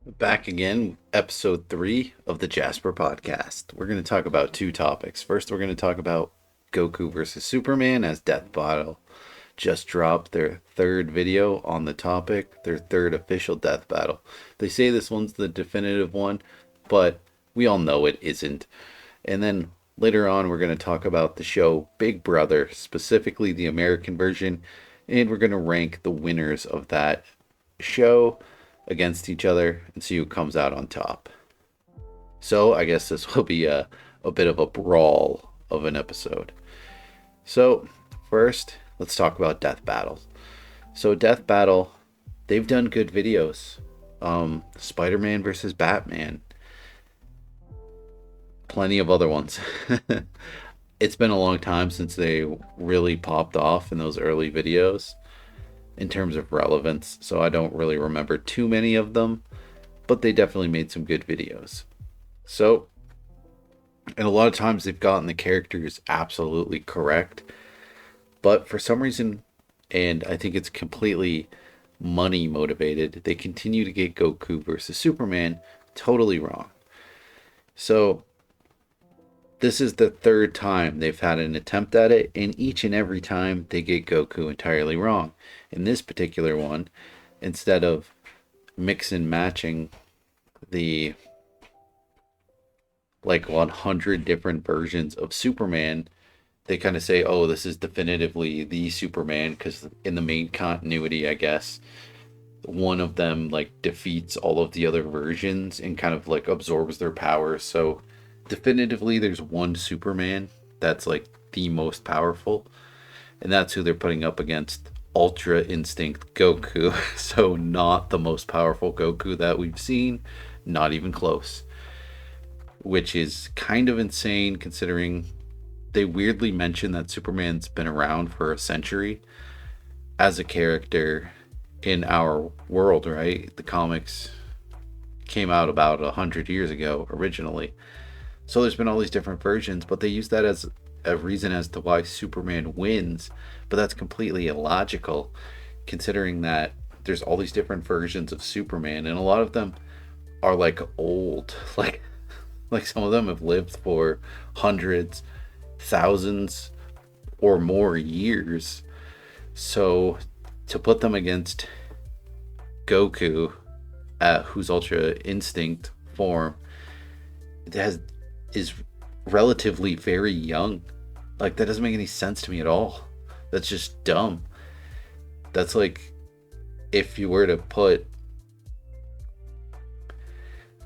Back again, episode 3 of the Jasper podcast. We're going to talk about two topics. First, we're going to talk about Goku versus Superman, as DeathBattle just dropped their third video on the topic, their third official death battle. They say this one's the definitive one, but we all know it isn't. And then later on, we're going to talk about the show Big Brother, specifically the American version, and we're going to rank the winners of that show against each other and see who comes out on top. So I guess this will be a bit of a brawl of an episode. So first, let's talk about Death Battles. So Death Battle, they've done good videos. Spider-Man versus Batman. Plenty of other ones. It's been a long time since they really popped off in those early videos in terms of relevance, so I don't really remember too many of them, but they definitely made some good videos. So, and a lot of times they've gotten the characters absolutely correct, but for some reason, and I think it's completely money motivated, they continue to get Goku versus Superman totally wrong. So, this is the third time they've had an attempt at it, and each and every time they get Goku entirely wrong. In this particular one, instead of mix and matching the like 100 different versions of Superman, they kind of say, oh, this is definitively the Superman, because in the main continuity, I guess, one of them like defeats all of the other versions and kind of like absorbs their powers. So definitively there's one Superman that's like the most powerful, and that's who they're putting up against Ultra Instinct Goku. So not the most powerful Goku that we've seen, not even close. Which is kind of insane considering they weirdly mention that Superman's been around for a century as a character in our world, right? The comics came out about 100 years ago originally. So there's been all these different versions, but they use that as a reason as to why Superman wins. But that's completely illogical, considering that there's all these different versions of Superman, and a lot of them are like old. Like some of them have lived for hundreds, thousands, or more years. So to put them against Goku, whose Ultra Instinct form has is relatively very young. Like, that doesn't make any sense to me at all. That's just dumb. That's like if you were to put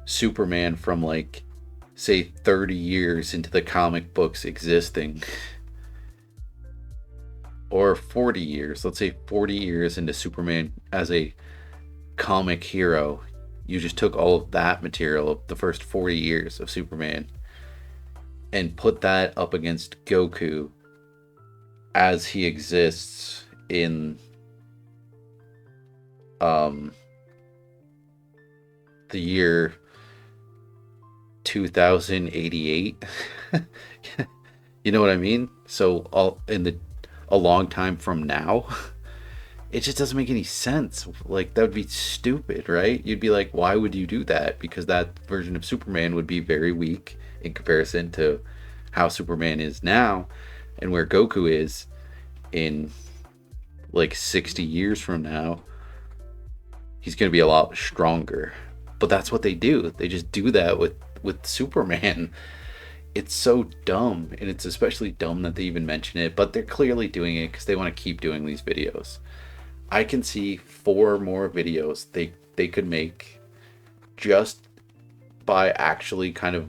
Superman from like say 30 years into the comic books existing, or 40 years, let's say 40 years into Superman as a comic hero. You just took all of that material of the first 40 years of Superman and put that up against Goku as he exists in the year 2088. You know what I mean? So all in the a long time from now. It just doesn't make any sense. Like, that would be stupid, right? You'd be like, why would you do that? Because that version of Superman would be very weak in comparison to how Superman is now and where Goku is in like 60 years from now. He's going to be a lot stronger. But that's what they do. They just do that with Superman. It's so dumb, and it's especially dumb that they even mention it, but they're clearly doing it because they want to keep doing these videos. I can see 4 more videos they could make just by actually kind of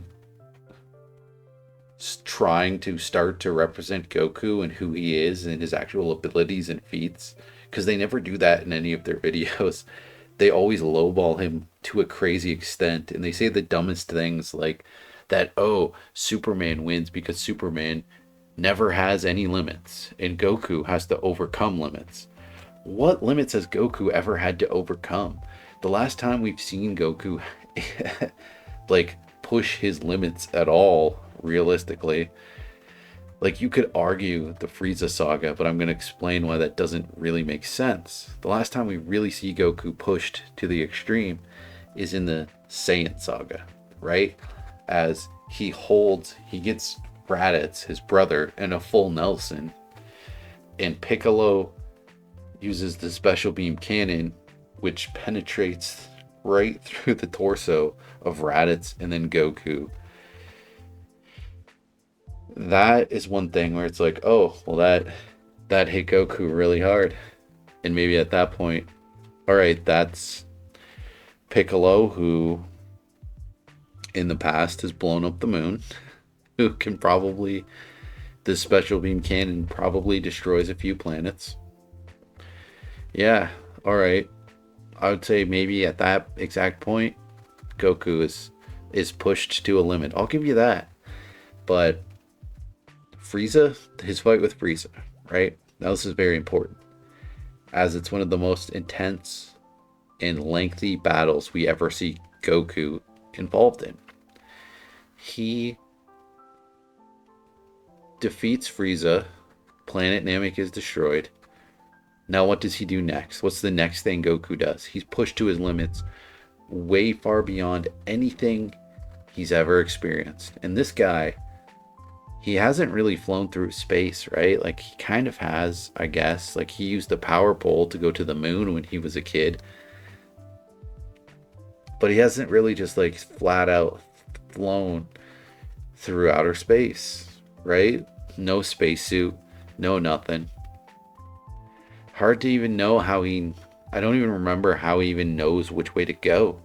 trying to start to represent Goku and who he is and his actual abilities and feats, because they never do that in any of their videos. They always lowball him to a crazy extent, and they say the dumbest things like that, oh, Superman wins because Superman never has any limits and Goku has to overcome limits. What limits has Goku ever had to overcome? The last time we've seen Goku like push his limits at all, realistically, like, you could argue the Frieza saga, but I'm going to explain why that doesn't really make sense. The last time we really see Goku pushed to the extreme is in the Saiyan saga, right? As he gets Raditz, his brother, in a full Nelson, and Piccolo uses the special beam cannon, which penetrates right through the torso of Raditz and then Goku. That is one thing where it's like, oh, well, that hit Goku really hard. And maybe at that point, all right, that's Piccolo, who in the past has blown up the moon, who can probably, the special beam cannon probably destroys a few planets. Yeah, all right. I would say maybe at that exact point, Goku is pushed to a limit. I'll give you that. But Frieza, his fight with Frieza, right? Now this is very important, as it's one of the most intense and lengthy battles we ever see Goku involved in. He defeats Frieza. Planet Namek is destroyed. Now what does he do next? What's the next thing Goku does? He's pushed to his limits, way far beyond anything he's ever experienced. And this guy, he hasn't really flown through space, right? Like, he kind of has, I guess. Like, he used the power pole to go to the moon when he was a kid. But he hasn't really just, like, flat out flown through outer space, right? No spacesuit, no nothing. Hard to even know how I don't even remember how he even knows which way to go.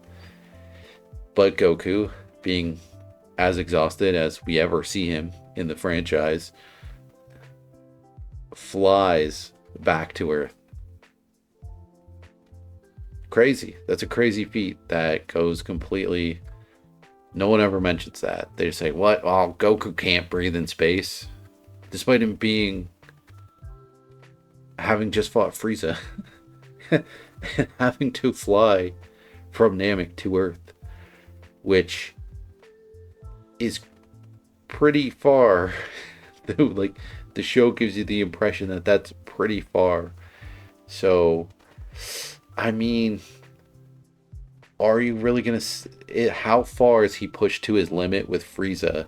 But Goku, being as exhausted as we ever see him in the franchise, flies back to Earth. Crazy. That's a crazy feat that goes completely... No one ever mentions that. They say, what? Oh, Goku can't breathe in space. Despite him having just fought Frieza. And having to fly from Namek to Earth. Which is pretty far. Like, the show gives you the impression that that's pretty far. So, I mean, are you really gonna... How far is he pushed to his limit with Frieza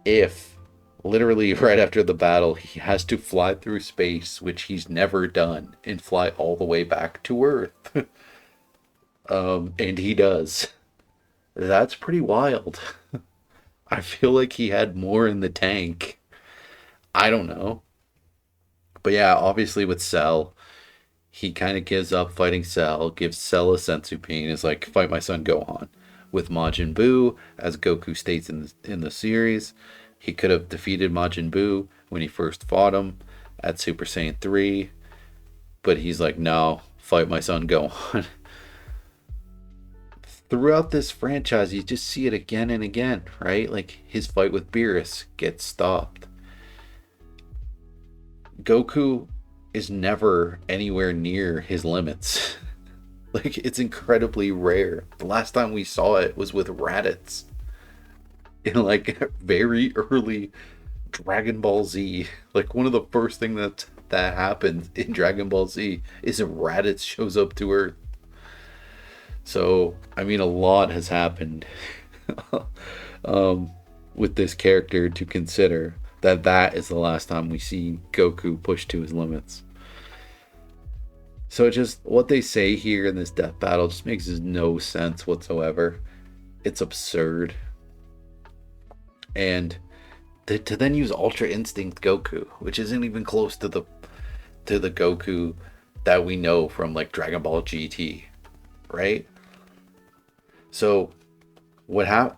if literally right after the battle he has to fly through space, which he's never done, and fly all the way back to Earth? And he does. That's pretty wild. I feel like he had more in the tank. I don't know. But yeah, obviously with Cell, he kind of gives up fighting Cell, gives Cell a senzu bean, is like, fight my son Gohan. With Majin Buu, as Goku states in the series, he could have defeated Majin Buu when he first fought him at Super Saiyan 3, but he's like, no, fight my son Gohan. Throughout this franchise, you just see it again and again, right? Like, his fight with Beerus gets stopped. Goku is never anywhere near his limits. Like, it's incredibly rare. The last time we saw it was with Raditz in, like, very early Dragon Ball Z. Like, one of the first things that happens in Dragon Ball Z is Raditz shows up to Earth. So, I mean, a lot has happened with this character to consider that is the last time we see Goku pushed to his limits. So just what they say here in this death battle just makes no sense whatsoever. It's absurd. And to then use Ultra Instinct Goku, which isn't even close to the Goku that we know from, like, Dragon Ball GT, right? So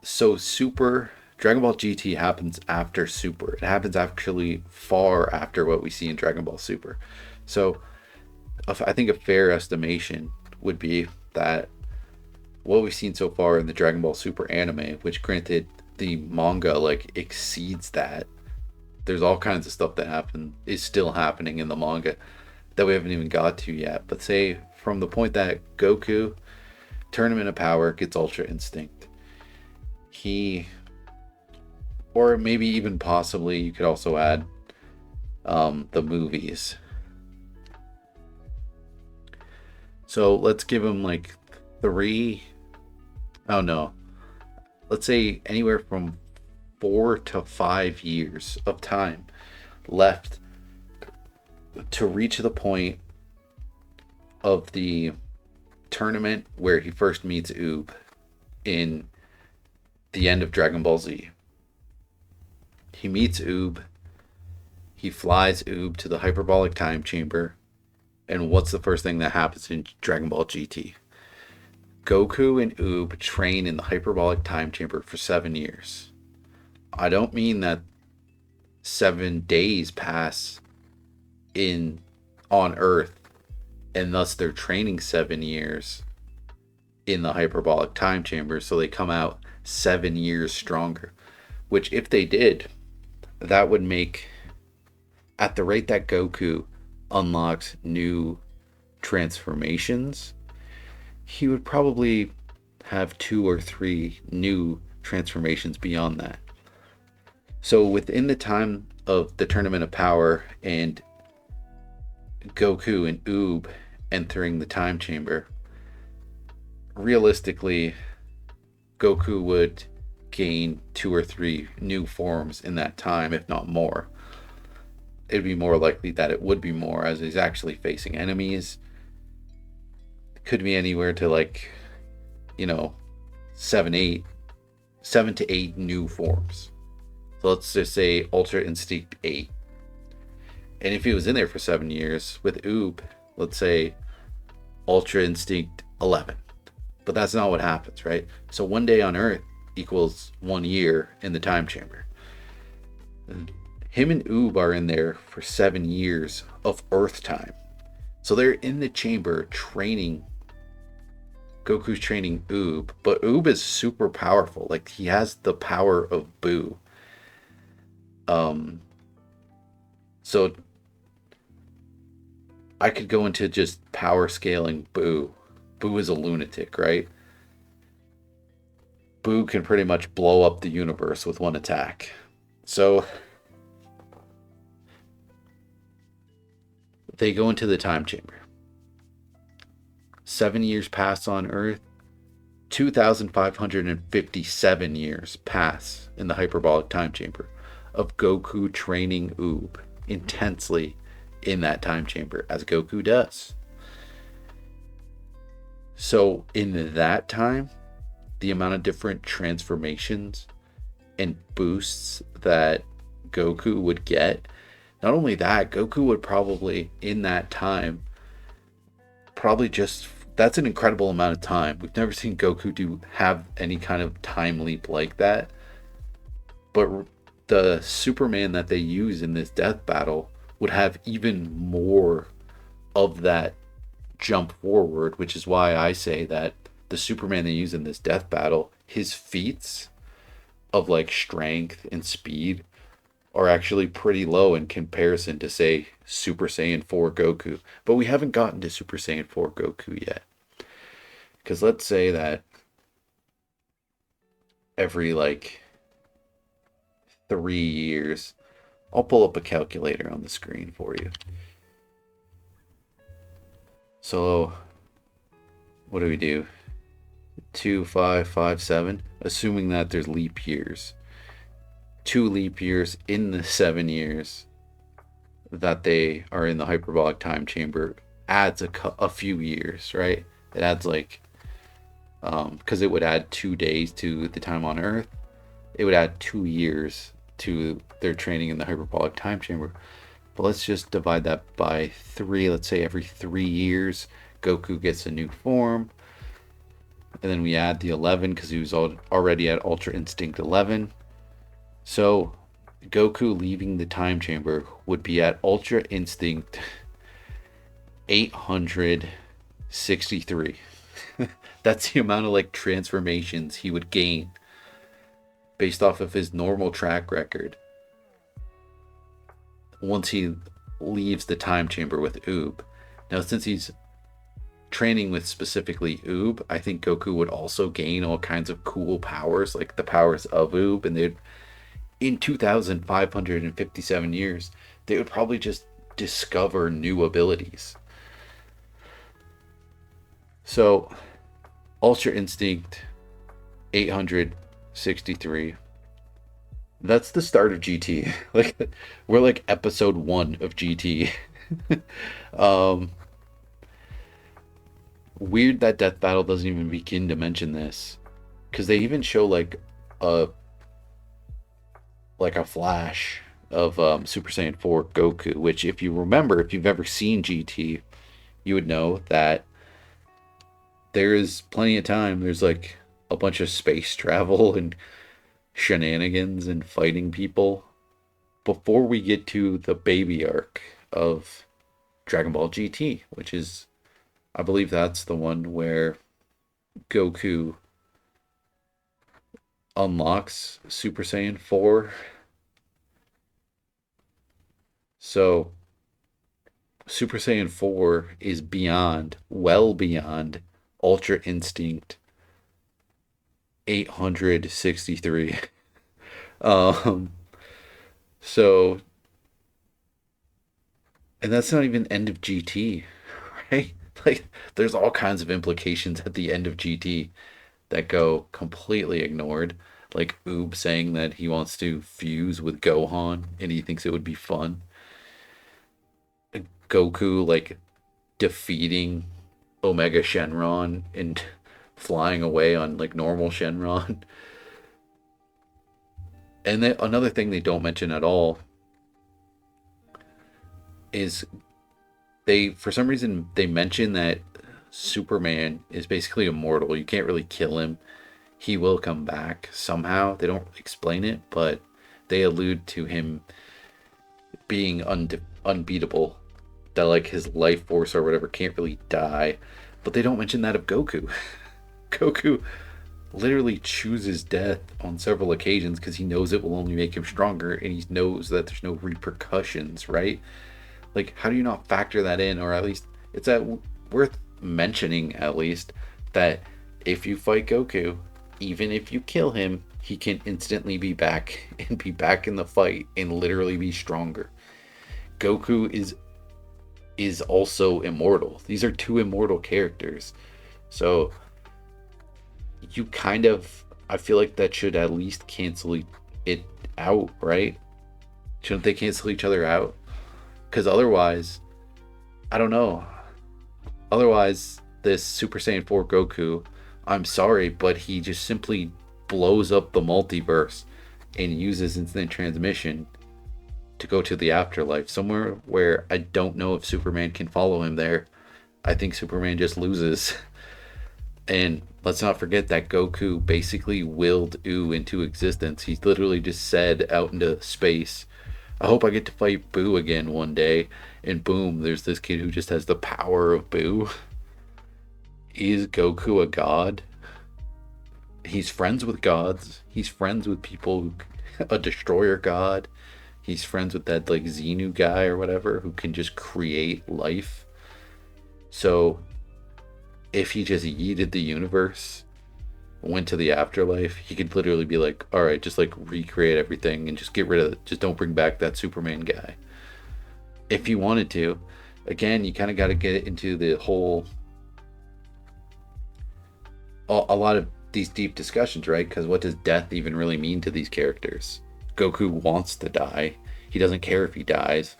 Super Dragon Ball GT happens after Super. It happens actually far after what we see in Dragon Ball Super. So I think a fair estimation would be that what we've seen so far in the Dragon Ball Super anime, which granted the manga like exceeds that, there's all kinds of stuff that is still happening in the manga that we haven't even got to yet. But say from the point that Goku, Tournament of Power, gets Ultra Instinct, or maybe even possibly you could also add the movies. So let's give him like 3 Oh no, let's say anywhere from 4 to 5 years of time left to reach the point of the tournament where he first meets Oob in the end of Dragon Ball Z. He meets Oob, he flies Oob to the hyperbolic time chamber, and what's the first thing that happens in Dragon Ball GT? Goku and Oob train in the hyperbolic time chamber for 7 years. I don't mean that 7 days pass in on Earth and thus they're training 7 years in the hyperbolic time chamber, so they come out 7 years stronger. Which, if they did, that would make, at the rate that Goku unlocks new transformations, he would probably have 2 or 3 new transformations beyond that. So within the time of the Tournament of Power and Goku and Oob entering the time chamber, realistically, Goku would gain 2 or 3 new forms in that time, if not more. It'd be more likely that it would be more, as he's actually facing enemies. It could be anywhere to 7 to 8 new forms. So let's just say Ultra Instinct 8. And if he was in there for 7 years with Oob, let's say Ultra Instinct 11. But that's not what happens, right? So 1 day on Earth equals 1 year in the time chamber. Him and Oob are in there for 7 years of Earth time. So they're in the chamber training. Goku's training Oob, but Oob is super powerful. Like, he has the power of Boo. So I could go into just power scaling Boo. Boo is a lunatic, right? Boo can pretty much blow up the universe with one attack. So they go into the time chamber. 7 years pass on Earth. 2,557 years pass in the hyperbolic time chamber of Goku training Oob intensely in that time chamber, as Goku does. So in that time, the amount of different transformations and boosts that Goku would get, not only that, Goku would probably, in that time, that's an incredible amount of time. We've never seen Goku have any kind of time leap like that. But the Superman that they use in this death battle would have even more of that jump forward, which is why I say that the Superman they use in this death battle, his feats of strength and speed are actually pretty low in comparison to, say, Super Saiyan 4 Goku. But we haven't gotten to Super Saiyan 4 Goku yet. Because let's say that every 3 years, I'll pull up a calculator on the screen for you. So what do we do? 2, 5, 5, 7, assuming that there's leap years. 2 leap years in the 7 years that they are in the hyperbolic time chamber adds a few years, right? It adds because it would add 2 days to the time on Earth. It would add 2 years to their training in the hyperbolic time chamber. But let's just divide that by 3. Let's say every 3 years, Goku gets a new form. And then we add the 11 because he was already at Ultra Instinct 11. So Goku leaving the time chamber would be at Ultra Instinct 863. That's the amount of transformations he would gain based off of his normal track record once he leaves the time chamber with Oob. Now, since he's training with specifically Oob, I think Goku would also gain all kinds of cool powers, like the powers of Oob, and in 2,557 years, they would probably just discover new abilities. So Ultra Instinct 863. That's the start of GT. Like we're like episode 1 of GT. um Weird that Death Battle doesn't even begin to mention this, because they even show a a flash of Super Saiyan 4 Goku, which, if you remember, if you've ever seen GT, you would know that there is plenty of time. There's like a bunch of space travel and shenanigans and fighting people before we get to the baby arc of Dragon Ball GT, which is, I believe that's the one where Goku unlocks Super Saiyan 4. So Super Saiyan 4 is beyond, well beyond Ultra Instinct 863. um so and that's not even end of GT, right? Like there's all kinds of implications at the end of GT that go completely ignored. Like Oob saying that he wants to fuse with Gohan and he thinks it would be fun. Goku like defeating Omega Shenron and flying away on like normal Shenron. And then another thing they don't mention at all is they, for some reason, they mention that Superman is basically immortal. You can't really kill him. He will come back somehow. They don't explain it, but they allude to him being unbeatable. That like his life force or whatever can't really die. But they don't mention that of Goku. Goku literally chooses death on several occasions because he knows it will only make him stronger, and he knows that there's no repercussions, right? Like, how do you not factor that in? Or at least it's worth mentioning, at least, that if you fight Goku, even if you kill him, he can instantly be back and be back in the fight and literally be stronger. Goku is also immortal. These are two immortal characters. So you kind of, I feel like that should at least cancel it out, right? Shouldn't they cancel each other out? Because otherwise, I don't know. Otherwise, this Super Saiyan 4 Goku, I'm sorry, but he just simply blows up the multiverse and uses instant transmission to go to the afterlife, somewhere where I don't know if Superman can follow him there. I think Superman just loses. And let's not forget that Goku basically willed Ooh into existence. He literally just said out into space, I hope I get to fight Boo again one day. And boom, there's this kid who just has the power of Boo. Is Goku a god? He's friends with gods. He's friends with people, a destroyer god. He's friends with that like Xenu guy or whatever who can just create life. So if he just yeeted the universe, went to the afterlife, he could literally be like, all right, just like recreate everything and just get rid of it. Just don't bring back that Superman guy. If you wanted to. Again, you kind of got to get into the whole, a lot of these deep discussions, right? Because what does death even really mean to these characters? Goku wants to die. He doesn't care if he dies.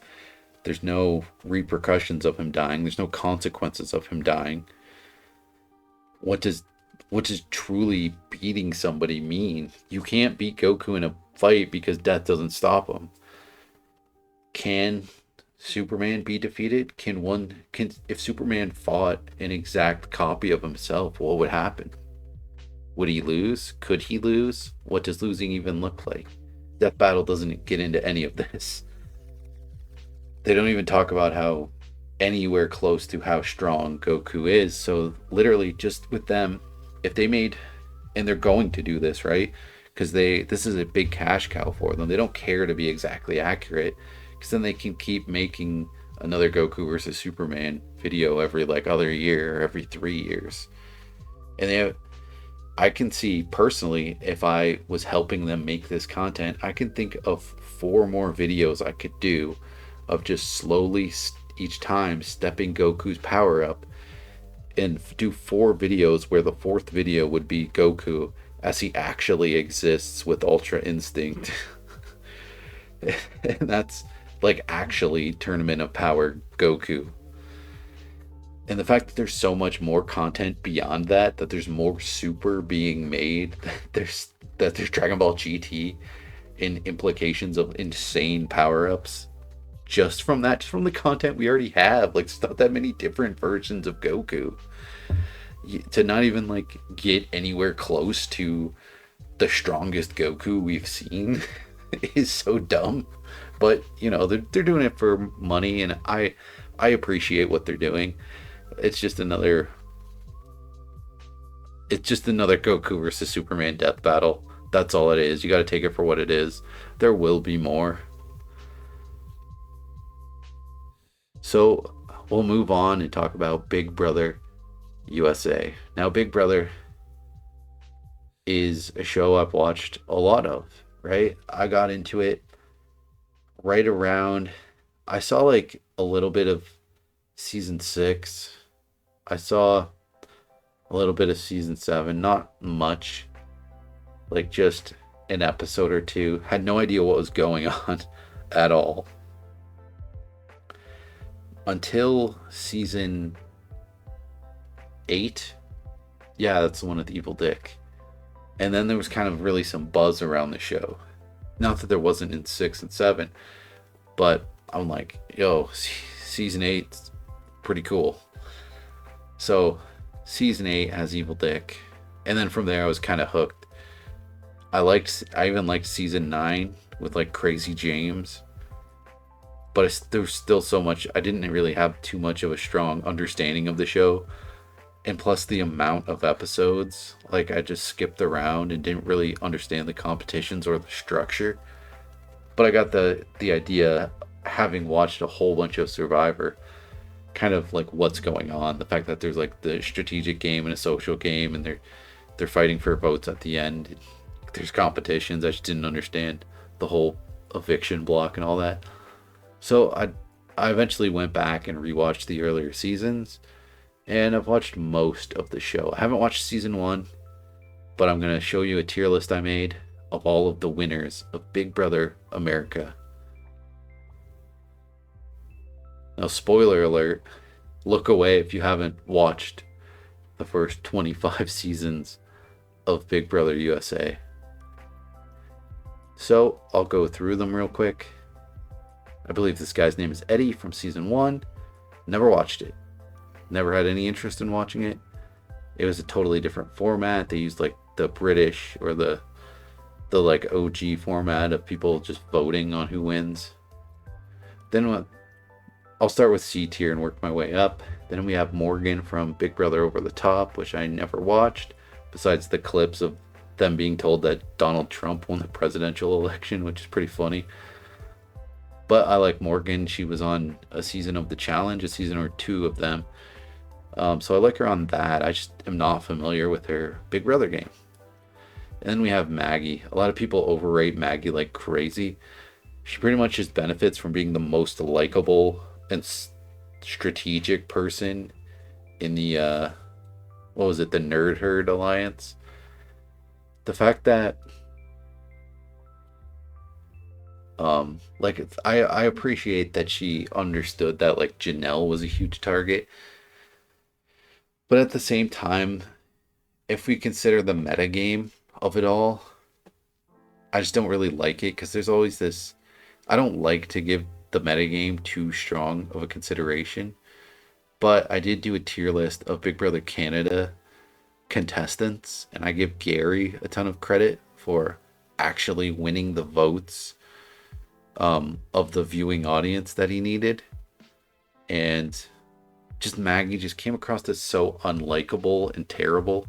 There's no repercussions of him dying. There's no consequences of him dying. What does truly beating somebody mean? You can't beat Goku in a fight because death doesn't stop him. Can Superman be defeated? Can if Superman fought an exact copy of himself, what would happen? Would he lose? Could he lose? What does losing even look like? Death Battle doesn't get into any of this. They don't even talk about how anywhere close to how strong Goku is. So literally just with them, if they made, and they're going to do this, right? Because this is a big cash cow for them. They don't care to be exactly accurate, because then they can keep making another Goku versus Superman video every like other year or every 3 years. And I can see personally, if I was helping them make this content, I can think of 4 more videos I could do of just slowly each time stepping Goku's power up, and do 4 videos where the 4th video would be Goku as he actually exists with Ultra Instinct. And that's like actually Tournament of Power Goku. And the fact that there's so much more content beyond that, that there's more super being made, that there's Dragon Ball GT and implications of insane power-ups just from that, just from the content we already have. Like, it's not that many different versions of Goku. To not even like get anywhere close to the strongest Goku we've seen is so dumb. But they're doing it for money, and I appreciate what they're doing. It's just another Goku versus Superman death battle. That's all it is. You got to take it for what it is. There will be more. So we'll move on and talk about Big Brother USA. Now, Big Brother is a show I've watched a lot of, right? I got into it right around, I saw like a little bit of season 6. I saw a little bit of season 7, not much, like just an episode or two. Had no idea what was going on at all until season 8. Yeah, that's the one with the evil dick. And then there was kind of really some buzz around the show. Not that there wasn't in 6 and 7, but I'm like, yo, season 8's pretty cool. So season 8 has evil dick, and then from there I was kind of hooked. I even liked season 9 with like Crazy James, but there's still so much. I didn't really have too much of a strong understanding of the show, and plus the amount of episodes, like I just skipped around and didn't really understand the competitions or the structure. But I got the idea, having watched a whole bunch of Survivor, kind of like what's going on. The fact that there's like the strategic game and a social game, and they're fighting for votes at the end. There's competitions. I just didn't understand the whole eviction block and all that. So I eventually went back and rewatched the earlier seasons, and I've watched most of the show. I haven't watched season 1, but I'm going to show you a tier list I made of all of the winners of Big Brother America. Now, spoiler alert, look away if you haven't watched the first 25 seasons of Big Brother USA. So I'll go through them real quick. I believe this guy's name is Eddie from season 1. Never watched it. Never had any interest in watching it. It was a totally different format. They used like the British or the like OG format of people just voting on who wins. Then I'll start with C tier and work my way up. Then we have Morgan from Big Brother Over the Top, which I never watched, besides the clips of them being told that Donald Trump won the presidential election, which is pretty funny. But I like Morgan. She was on a season of The Challenge, a season or 2 of them. So I like her on that. I just am not familiar with her Big Brother game. And then we have Maggie. A lot of people overrate Maggie like crazy. She pretty much just benefits from being the most likable and strategic person in the the Nerd Herd Alliance. The fact that I appreciate that she understood that like Janelle was a huge target, but at the same time, if we consider the meta game of it all, I just don't really like it, because there's always this, I don't like to give the metagame too strong of a consideration, but I did do a tier list of Big Brother Canada contestants, and I give Gary a ton of credit for actually winning the votes of the viewing audience that he needed. And just Maggie just came across as so unlikable and terrible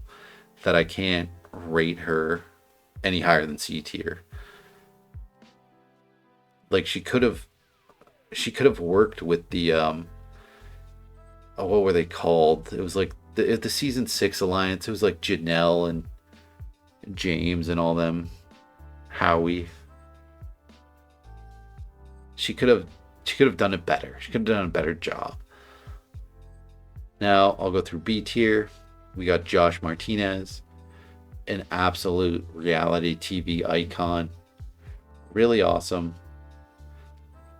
that I can't rate her any higher than C tier. Like, she could have worked with the what were they called? It was like the season 6 alliance. It was like Janelle and James and all them. Howie. She could have done it better. She could have done a better job. Now I'll go through B tier. We got Josh Martinez. an absolute reality TV icon. Really awesome.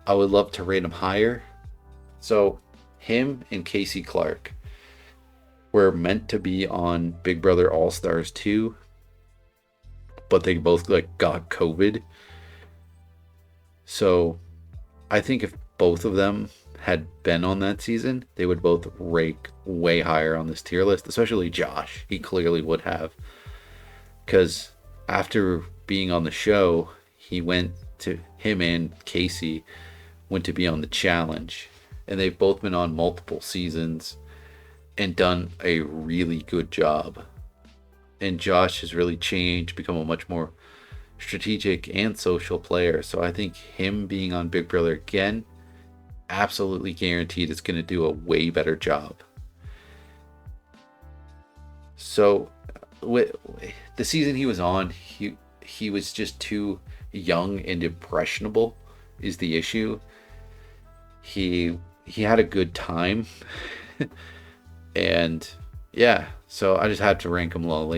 I would love to rate him higher. So, him and Casey Clark were meant to be on Big Brother All Stars 2, but they both like got COVID. So, I think if both of them had been on that season, they would both rank way higher on this tier list, especially Josh. He clearly would have. Because after being on the show, him and Casey went to be on the challenge. And they've both been on multiple seasons and done a really good job. And Josh has really changed, become a much more strategic and social player. So I think him being on Big Brother again, absolutely guaranteed it's going to do a way better job. So with the season he was on, he was just too young and impressionable is the issue. He had a good time. And yeah, so I just had to rank him low.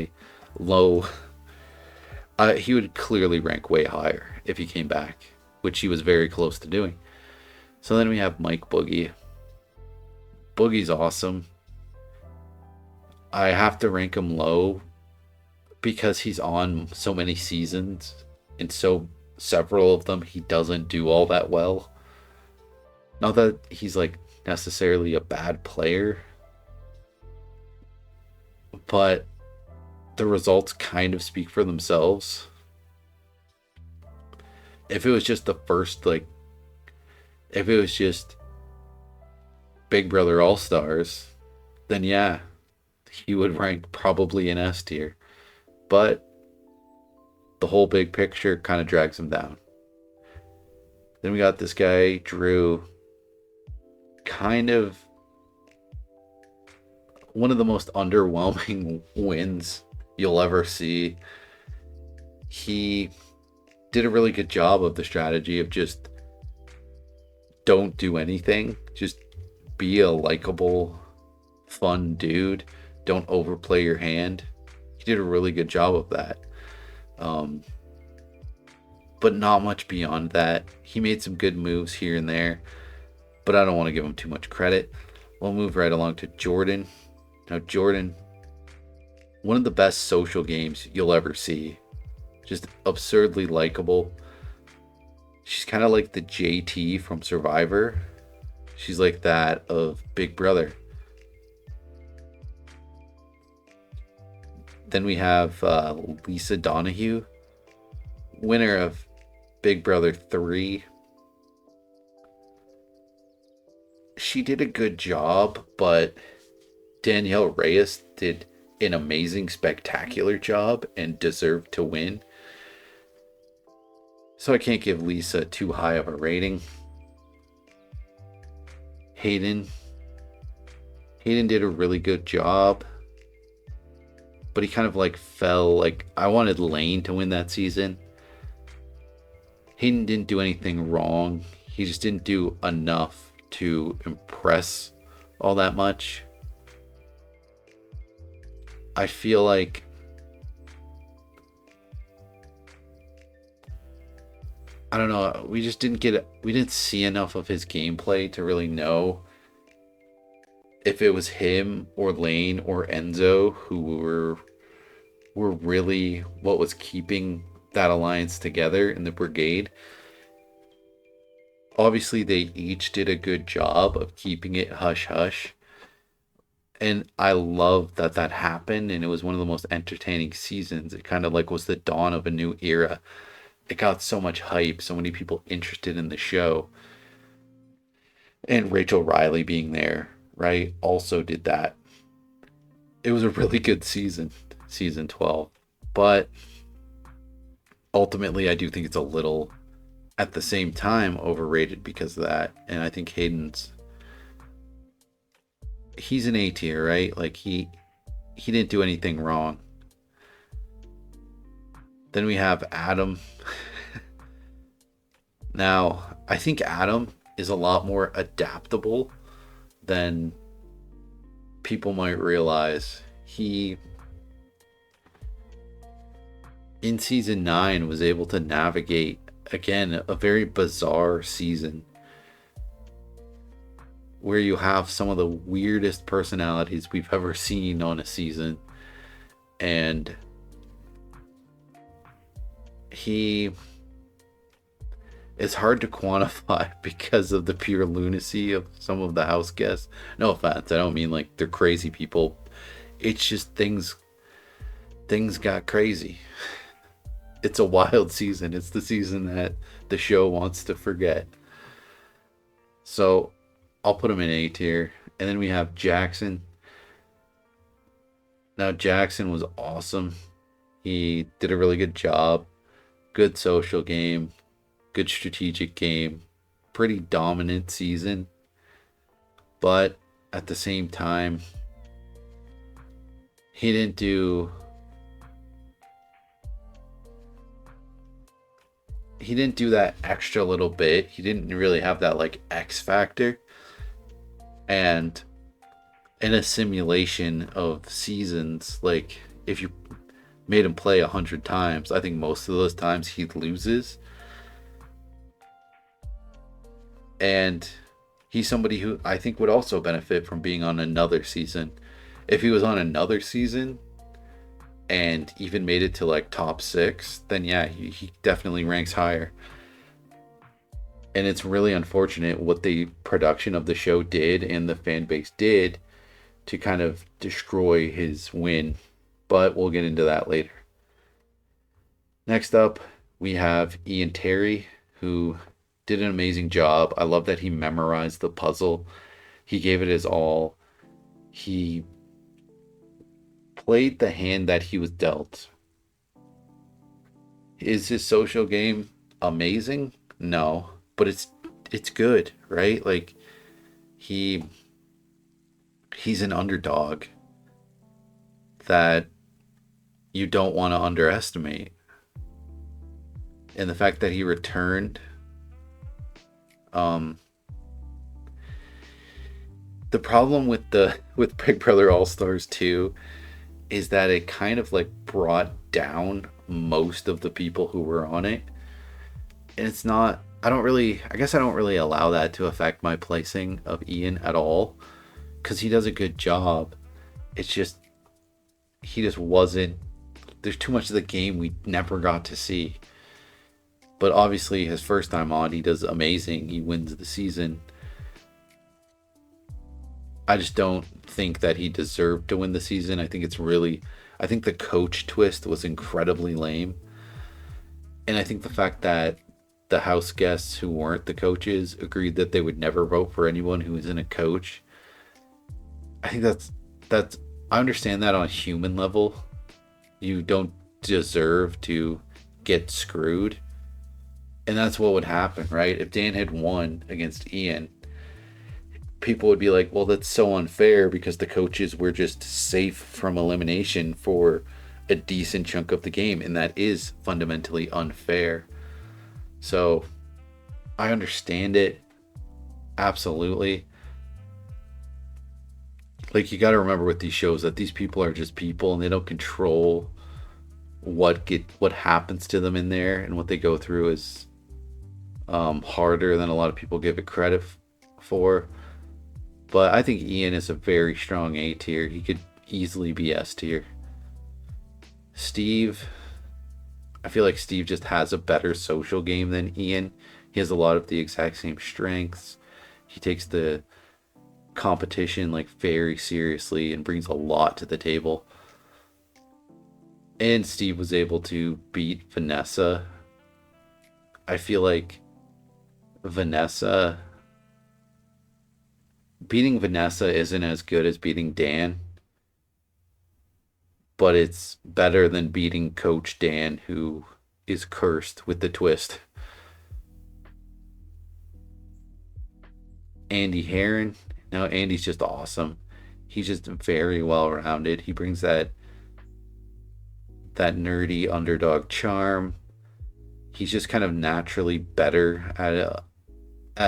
He would clearly rank way higher if he came back, which he was very close to doing. So then we have Mike Boogie. Boogie's awesome. I have to rank him low because he's on so many seasons, and so several of them he doesn't do all that well. Not that he's like necessarily a bad player, but the results kind of speak for themselves. If it was just if it was just Big Brother All Stars, then yeah, he would rank probably in S tier. But the whole big picture kind of drags him down. Then we got this guy, Drew. Kind of one of the most underwhelming wins you'll ever see. He did a really good job of the strategy of just don't do anything. Just be a likable, fun dude. Don't overplay your hand. He did a really good job of that. But not much beyond that. He made some good moves here and there, but I don't want to give him too much credit. We'll move right along to Jordan. Now, Jordan, one of the best social games you'll ever see. Just absurdly likable. She's kind of like the JT from Survivor. She's like that of Big Brother. Then we have Lisa Donahue, winner of Big Brother 3. She did a good job, but Danielle Reyes did an amazing, spectacular job and deserved to win. So I can't give Lisa too high of a rating. Hayden did a really good job, but he kind of like fell. Like, I wanted Lane to win that season. Hayden didn't do anything wrong. He just didn't do enough to impress all that much. I feel like I don't know, we didn't see enough of his gameplay to really know if it was him or Lane or Enzo who were really what was keeping that alliance together in the brigade. Obviously, they each did a good job of keeping it hush hush. And I love that happened, and it was one of the most entertaining seasons. It kind of like was the dawn of a new era. It got so much hype, so many people interested in the show. And Rachel Riley being there, right, also did that. It was a really good season 12. But ultimately, I do think it's a little, at the same time, overrated because of that. And I think he's an A tier, right? Like, he didn't do anything wrong. Then we have Adam. Now, I think Adam is a lot more adaptable than people might realize. He in season 9 was able to navigate, again, a very bizarre season where you have some of the weirdest personalities we've ever seen on a season. And it's hard to quantify because of the pure lunacy of some of the house guests. No offense, I don't mean like they're crazy people. It's just things got crazy. It's a wild season. It's the season that the show wants to forget. So I'll put him in A tier. And then we have Jackson. Now Jackson was awesome. He did a really good job. Good social game. Good strategic game. Pretty dominant season. But at the same time, he didn't do that extra little bit. He didn't really have that like X factor. And in a simulation of seasons, like if you made him play 100 times, I think most of those times he loses. And he's somebody who I think would also benefit from being on another season. If he was on another season and even made it to like top 6, then yeah, he definitely ranks higher. And it's really unfortunate what the production of the show did and the fan base did to kind of destroy his win. But we'll get into that later. Next up, we have Ian Terry, who did an amazing job. I love that he memorized the puzzle. He gave it his all. He played the hand that he was dealt. Is his social game amazing? No, but it's good, right? Like he's an underdog that you don't want to underestimate. And the fact that he returned, the problem with Big Brother All Stars 2 is that it kind of like brought down most of the people who were on it. And it's not, I guess I don't really allow that to affect my placing of Ian at all, because he does a good job. It's just, he just wasn't, there's too much of the game we never got to see. But obviously his first time on, he does amazing. He wins the season. I just don't think that he deserved to win the season. I think the coach twist was incredibly lame. And I think the fact that the house guests who weren't the coaches agreed that they would never vote for anyone who isn't a coach. I think that's I understand that on a human level. You don't deserve to get screwed. And that's what would happen, right? If Dan had won against Ian, people would be like, well, that's so unfair because the coaches were just safe from elimination for a decent chunk of the game. And that is fundamentally unfair. So I understand it. Absolutely. Like, you got to remember with these shows that these people are just people and they don't control what happens to them in there, and what they go through is harder than a lot of people give it credit for. But I think Ian is a very strong A tier. He could easily be S tier. Steve, I feel like Steve just has a better social game than Ian. He has a lot of the exact same strengths. He takes the competition like very seriously and brings a lot to the table. And Steve was able to beat Vanessa. I feel like beating Vanessa isn't as good as beating Dan, but it's better than beating Coach Dan, who is cursed with the twist. Andy Heron. Now, Andy's just awesome. He's just very well-rounded. He brings that nerdy underdog charm. He's just kind of naturally better at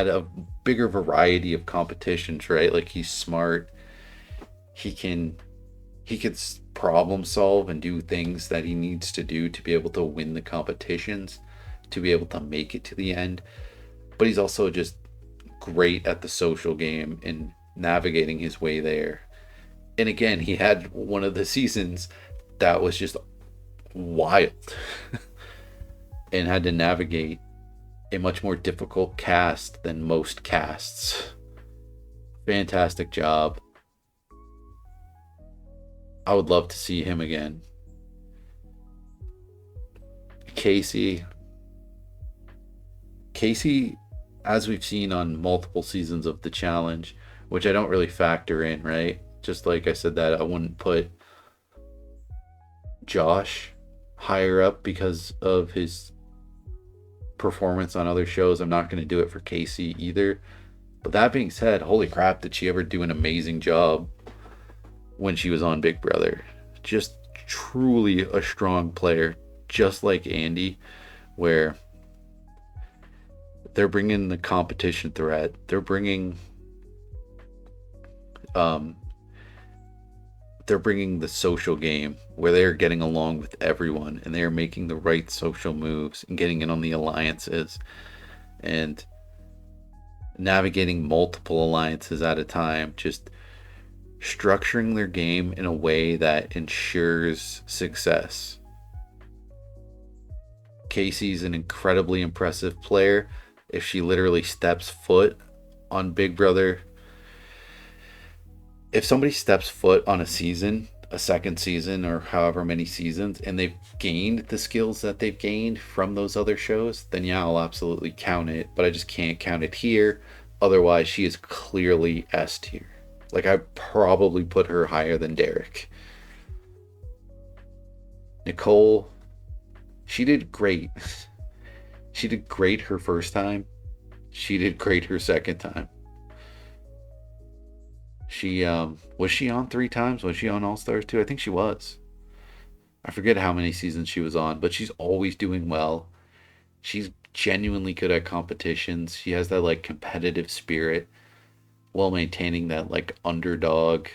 a bigger variety of competitions, right? Like, he's smart. He can problem solve and do things that he needs to do to be able to win the competitions, to be able to make it to the end. But he's also just great at the social game and navigating his way there. And again, he had one of the seasons that was just wild and had to navigate a much more difficult cast than most casts. Fantastic job. I would love to see him again. Casey, as we've seen on multiple seasons of the challenge, which I don't really factor in, right? Just like I said, that I wouldn't put Josh higher up because of his performance on other shows. I'm not going to do it for Casey either. But that being said, holy crap, did she ever do an amazing job when she was on Big Brother. Just truly a strong player, just like Andy, where they're bringing the competition threat. They're bringing the social game where they're getting along with everyone and they're making the right social moves and getting in on the alliances and navigating multiple alliances at a time, just structuring their game in a way that ensures success. Casey's an incredibly impressive player. If she literally steps foot on Big Brother, if somebody steps foot on a season, a second season, or however many seasons, and they've gained the skills that they've gained from those other shows, then yeah, I'll absolutely count it, but I just can't count it here. Otherwise, she is clearly S tier. Like, I probably put her higher than Derek. Nicole, she did great. She did great her first time. She did great her second time. She was she on 3 times? Was she on All Stars 2? I think she was. I forget how many seasons she was on, but she's always doing well. She's genuinely good at competitions. She has that like competitive spirit while maintaining that like underdog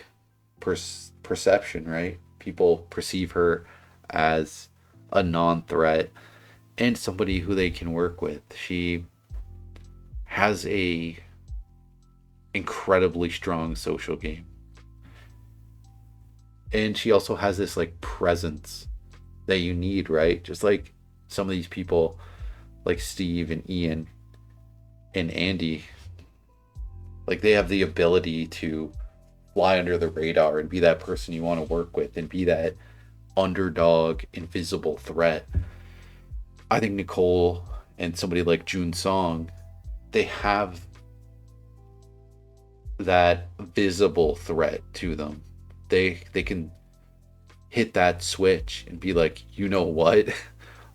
perception, right? People perceive her as a non-threat and somebody who they can work with. She has a incredibly strong social game. And she also has this like presence that you need, right? Just like some of these people like Steve and Ian and Andy, like they have the ability to fly under the radar and be that person you want to work with and be that underdog invisible threat. I think Nicole and somebody like June Song, they have that visible threat to them. They can hit that switch and be like, you know what?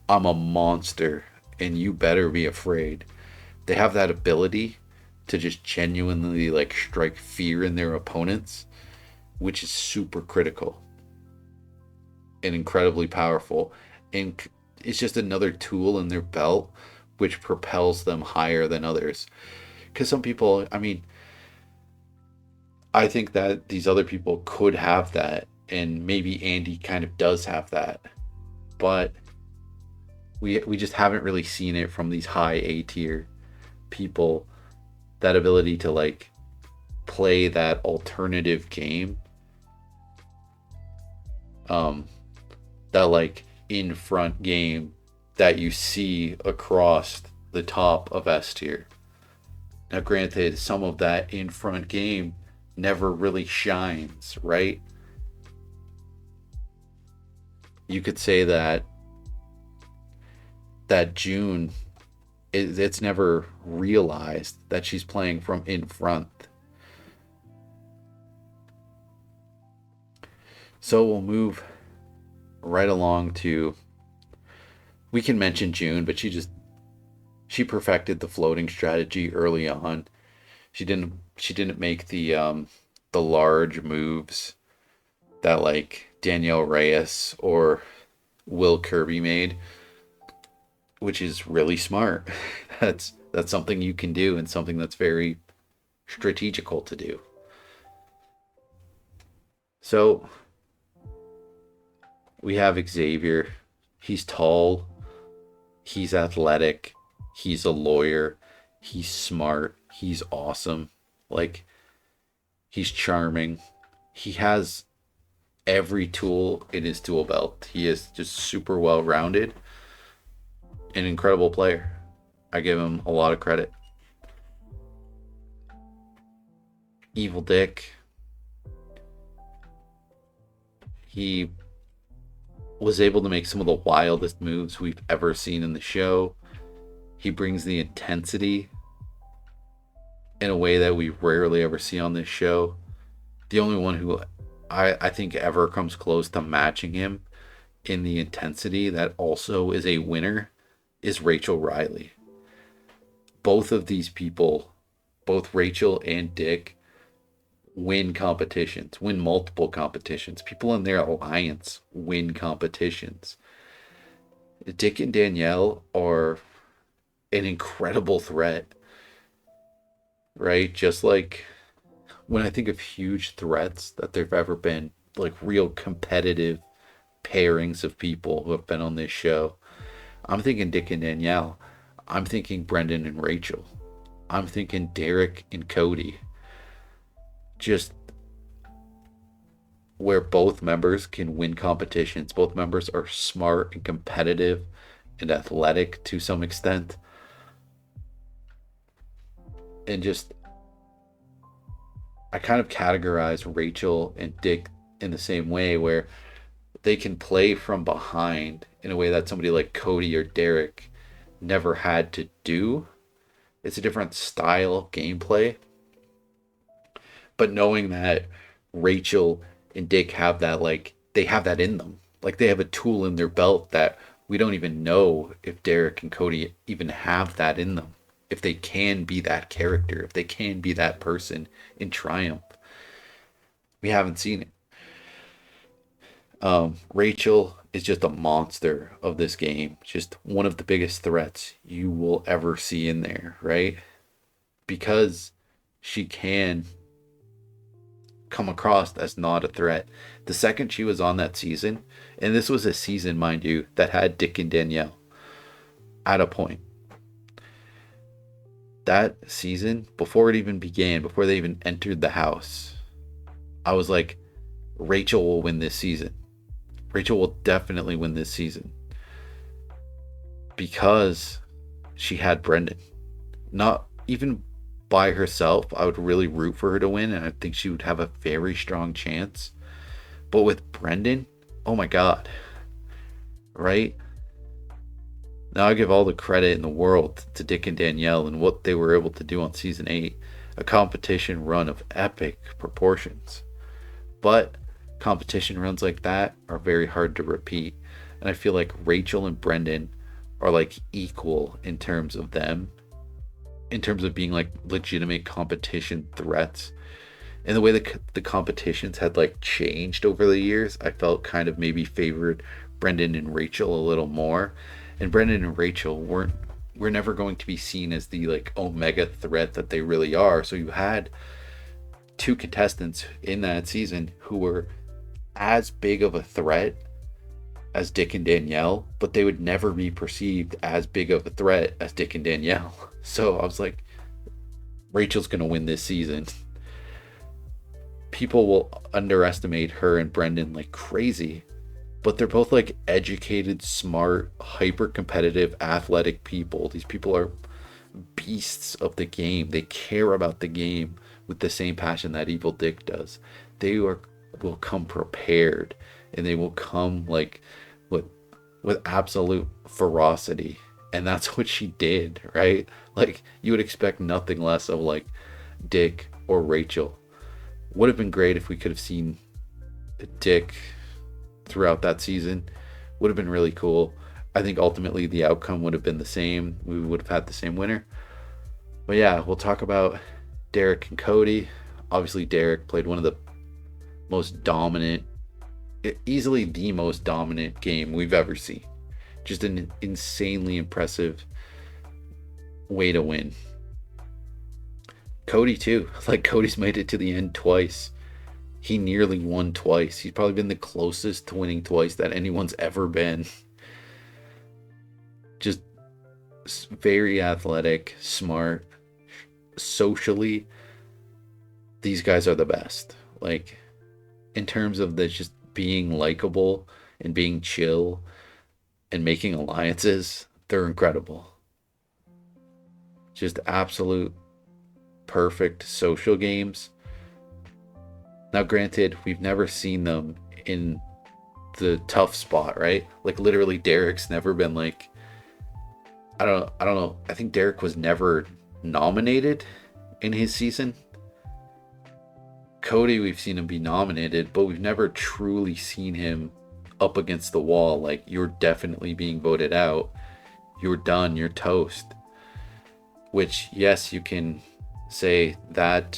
I'm a monster and you better be afraid. They have that ability to just genuinely like strike fear in their opponents, which is super critical and incredibly powerful. And it's just another tool in their belt which propels them higher than others. Because some people, I mean, I think that these other people could have that, and maybe Andy kind of does have that, but we just haven't really seen it from these high A tier people, that ability to like play that alternative game, that like in front game that you see across the top of S tier. Now granted, some of that in front game never really shines, right? You could say that June, it's never realized that she's playing from in front. So we'll move right along to, we can mention June, but she perfected the floating strategy early on. She didn't make the large moves that like Danielle Reyes or Will Kirby made, which is really smart. That's something you can do and something that's very strategical to do. So We have Xavier. He's tall, he's athletic, he's a lawyer, he's smart, he's awesome. Like, he's charming. He has every tool in his tool belt. He is just super well rounded, an incredible player. I give him a lot of credit. Evil Dick, he was able to make some of the wildest moves we've ever seen in the show. He brings the intensity in a way that we rarely ever see on this show. The only one who I think ever comes close to matching him in the intensity that also is a winner is Rachel Riley. Both of these people, both Rachel and Dick, win competitions, win multiple competitions. People in their alliance win competitions. Dick and Danielle are an incredible threat, right? Just like when I think of huge threats that there've ever been, like real competitive pairings of people who have been on this show, I'm thinking Dick and Danielle. I'm thinking Brendan and Rachel. I'm thinking Derek and Cody. Just where both members can win competitions. Both members are smart and competitive and athletic to some extent. And just, I kind of categorize Rachel and Dick in the same way, where they can play from behind in a way that somebody like Cody or Derek never had to do. It's a different style of gameplay. But knowing that Rachel and Dick have that, like, they have that in them. Like, they have a tool in their belt that we don't even know if Derek and Cody even have that in them. If they can be that character, if they can be that person in Triumph. We haven't seen it. Rachel is just a monster of this game. Just one of the biggest threats you will ever see in there, right? Because she can come across as not a threat. The second she was on that season, and this was a season, mind you, that had Dick and Danielle at a point. That season, before it even began, before they even entered the house, I was like, Rachel will win this season. Rachel will definitely win this season. Because she had Brendan. Not even by herself, I would really root for her to win, and I think she would have a very strong chance. But with Brendan, oh my god. Right? Now I give all the credit in the world to Dick and Danielle and what they were able to do on season 8. A competition run of epic proportions. But competition runs like that are very hard to repeat. And I feel like Rachel and Brendan are like equal in terms of them. In terms of being like legitimate competition threats. And the way that the competitions had like changed over the years, I felt kind of maybe favored Brendan and Rachel a little more. And Brendan and Rachel were never going to be seen as the like omega threat that they really are. So you had two contestants in that season who were as big of a threat as Dick and Danielle, but they would never be perceived as big of a threat as Dick and Danielle. So I was like, Rachel's gonna win this season. People will underestimate her and Brendan like crazy, but they're both like educated, smart, hyper competitive, athletic people. These people are beasts of the game. They care about the game with the same passion that Evil Dick does. They will come prepared, and they will come like with absolute ferocity. And that's what she did, right? Like, you would expect nothing less of like Dick or Rachel. Would have been great if we could have seen Dick throughout that season. Would have been really cool. I think ultimately the outcome would have been the same. We would have had the same winner. But yeah, we'll talk about Derek and Cody. Obviously, Derek played one of the most dominant, easily the most dominant game we've ever seen. Just an insanely impressive way to win. Cody too. Like, Cody's made it to the end twice. He nearly won twice. He's probably been the closest to winning twice that anyone's ever been. Just very athletic, smart, socially. These guys are the best. Like, in terms of the just being likable and being chill and making alliances, they're incredible. Just absolute perfect social games. Now, granted, we've never seen them in the tough spot, right? Like, literally, Derek's never been like, I don't know. I think Derek was never nominated in his season. Cody, we've seen him be nominated, but we've never truly seen him up against the wall. Like, you're definitely being voted out. You're done. You're toast. Which, yes, you can say that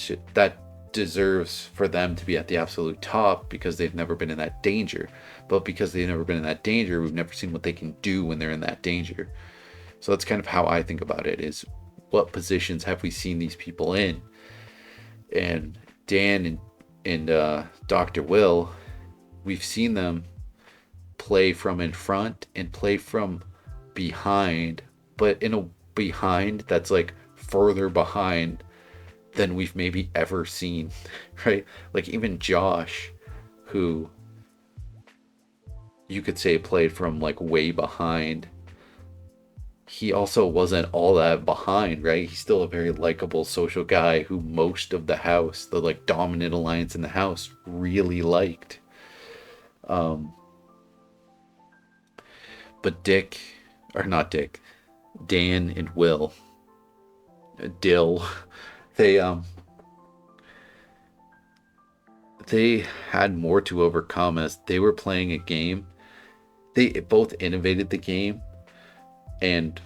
deserves for them to be at the absolute top because they've never been in that danger. But because they've never been in that danger, we've never seen what they can do when they're in that danger. So that's kind of how I think about it, is what positions have we seen these people in? And Dan and Dr. Will, we've seen them play from in front and play from behind, but in a behind that's like further behind than we've maybe ever seen, right? Like, even Josh, who you could say played from like way behind, he also wasn't all that behind, right? He's still a very likable social guy who most of the house, the like dominant alliance in the house, really liked. But Dan and Will, Dill, they they had more to overcome as they were playing a game. They both innovated the game, and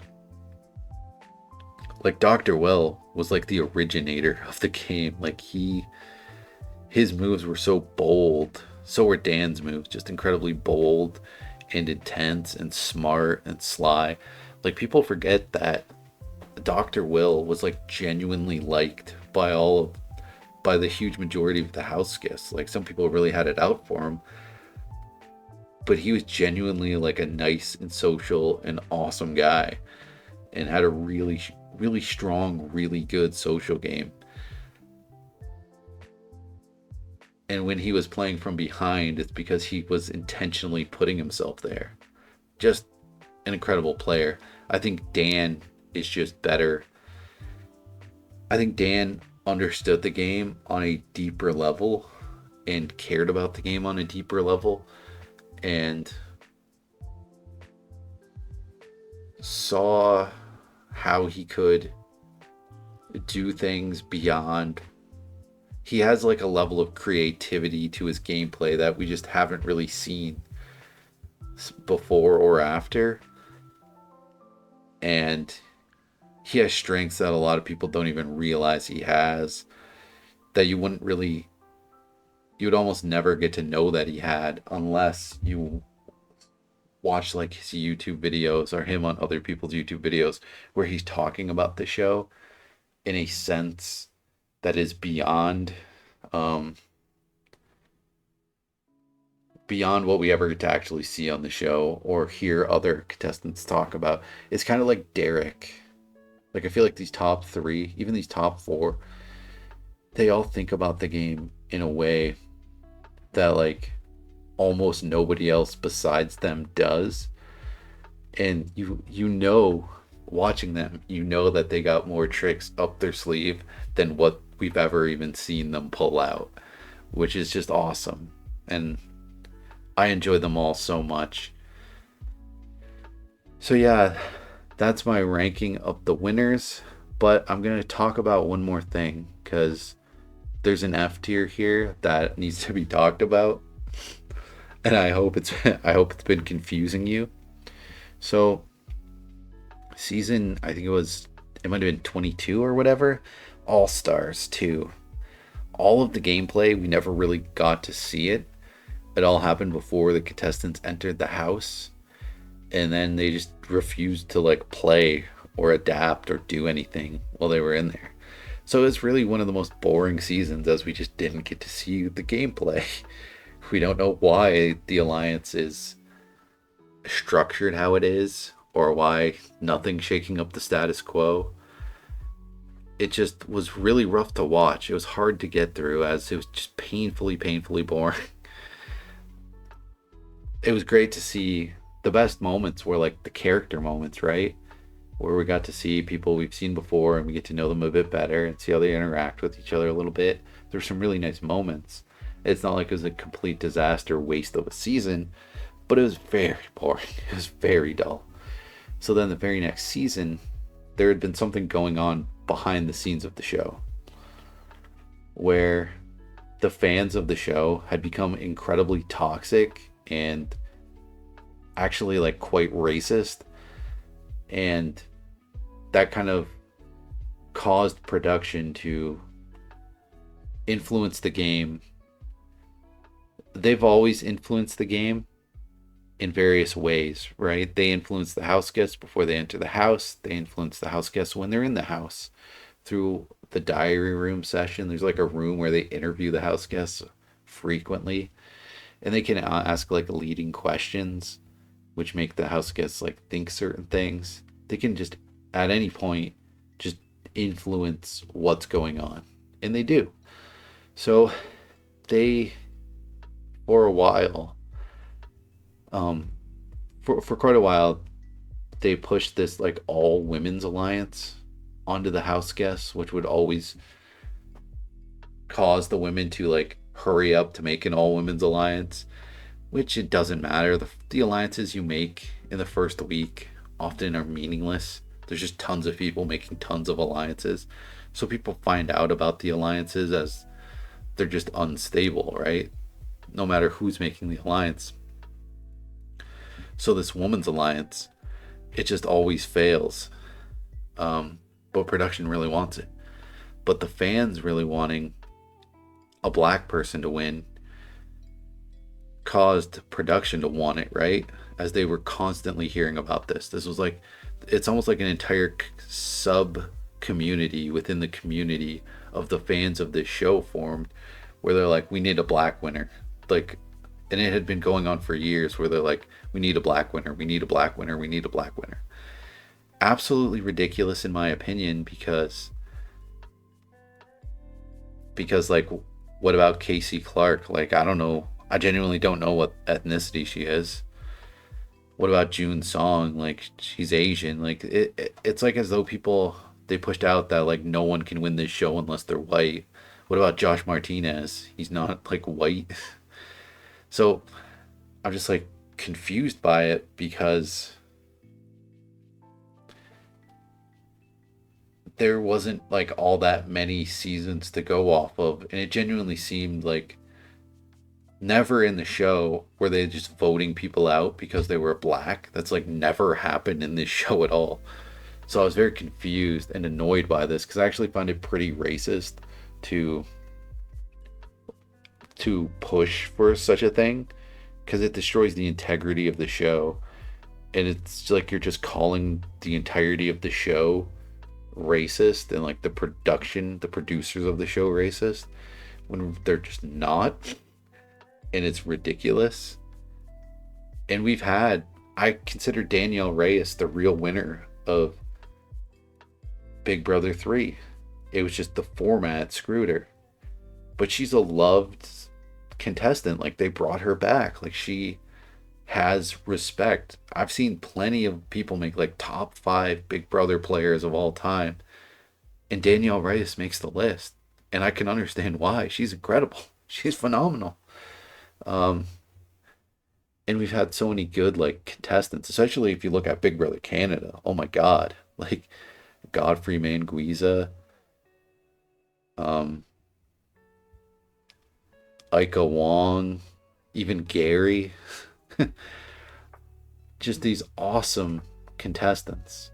like Dr. Will was like the originator of the game. Like, his moves were so bold. So were Dan's moves, just incredibly bold and intense and smart and sly. Like, people forget that Dr. Will was like genuinely liked by the huge majority of the house guests. Like, some people really had it out for him, but he was genuinely like a nice and social and awesome guy, and had a really, really strong, really good social game. And when he was playing from behind, it's because he was intentionally putting himself there. Just an incredible player. I think Dan is just better. I think Dan understood the game on a deeper level and cared about the game on a deeper level, and saw how he could do things beyond. He has like a level of creativity to his gameplay that we just haven't really seen before or after. And he has strengths that a lot of people don't even realize he has, that you would almost never get to know that he had unless you watch like his YouTube videos or him on other people's YouTube videos where he's talking about the show in a sense that is beyond beyond what we ever get to actually see on the show or hear other contestants talk about. It's kind of like Derek. Like, I feel like these top 3, even these top 4, they all think about the game in a way that like almost nobody else besides them does. And you know, watching them, you know that they got more tricks up their sleeve than what we've ever even seen them pull out, which is just awesome. And I enjoy them all so much. So yeah, that's my ranking of the winners. But I'm going to talk about one more thing, because there's an F tier here that needs to be talked about. And I hope it's been confusing you. So season, I think it might have been 22 or whatever, All Stars 2. All of the gameplay, we never really got to see it. It all happened before the contestants entered the house, and then they just refused to like play or adapt or do anything while they were in there. So it's really one of the most boring seasons, as we just didn't get to see the gameplay. We don't know why the Alliance is structured how it is, or why nothing's shaking up the status quo. It just was really rough to watch. It was hard to get through, as it was just painfully boring. It was great to see. The best moments were like the character moments, right? Where we got to see people we've seen before and we get to know them a bit better and see how they interact with each other a little bit. There's some really nice moments. It's not like it was a complete disaster waste of a season, but it was very boring. It was very dull. So then the very next season, there had been something going on behind the scenes of the show where the fans of the show had become incredibly toxic and actually like quite racist, and that kind of caused production to influence the game. They've always influenced the game in various ways, right? They influence the house guests before they enter the house. They influence the house guests when they're in the house through the diary room session. There's like a room where they interview the house guests frequently, and they can ask like leading questions which make the house guests like think certain things. They can just at any point just influence what's going on, and they do. So they, for a while, for quite a while, they pushed this like all women's alliance onto the house guests, which would always cause the women to like hurry up to make an all women's alliance, which it doesn't matter. The alliances you make in the first week often are meaningless. There's just tons of people making tons of alliances. So people find out about the alliances as they're just unstable, right? No matter who's making the alliance. So this woman's alliance, it just always fails. But production really wants it. But the fans really wanting a black person to win caused production to want it, right? As they were constantly hearing about this. This was like, it's almost like an entire sub community within the community of the fans of this show formed, where they're like, we need a black winner. Like, and it had been going on for years where they're like, we need a black winner, we need a black winner, we need a black winner. Absolutely ridiculous in my opinion, because like, what about Casey Clark? Like, I don't know. I genuinely don't know what ethnicity she is. What about June Song? Like, she's Asian. Like, it's like as though people, they pushed out that like no one can win this show unless they're white. What about Josh Martinez? He's not like white. So I'm just like confused by it, because there wasn't like all that many seasons to go off of, and it genuinely seemed like never in the show were they just voting people out because they were black. That's like never happened in this show at all. So I was very confused and annoyed by this, because I actually find it pretty racist to push for such a thing, because it destroys the integrity of the show, and it's like you're just calling the entirety of the show racist, and like the producers of the show racist, when they're just not. And it's ridiculous. And I consider Danielle Reyes the real winner of Big Brother 3. It was just the format screwed her. But she's a loved contestant. Like, they brought her back. Like, she has respect. I've seen plenty of people make like top 5 Big Brother players of all time, and Danielle Reyes makes the list. And I can understand why. She's incredible. She's phenomenal. And we've had so many good like contestants, especially if you look at Big Brother Canada. Oh my god, like Godfrey Manguiza, Ika Wong, even Gary. Just these awesome contestants.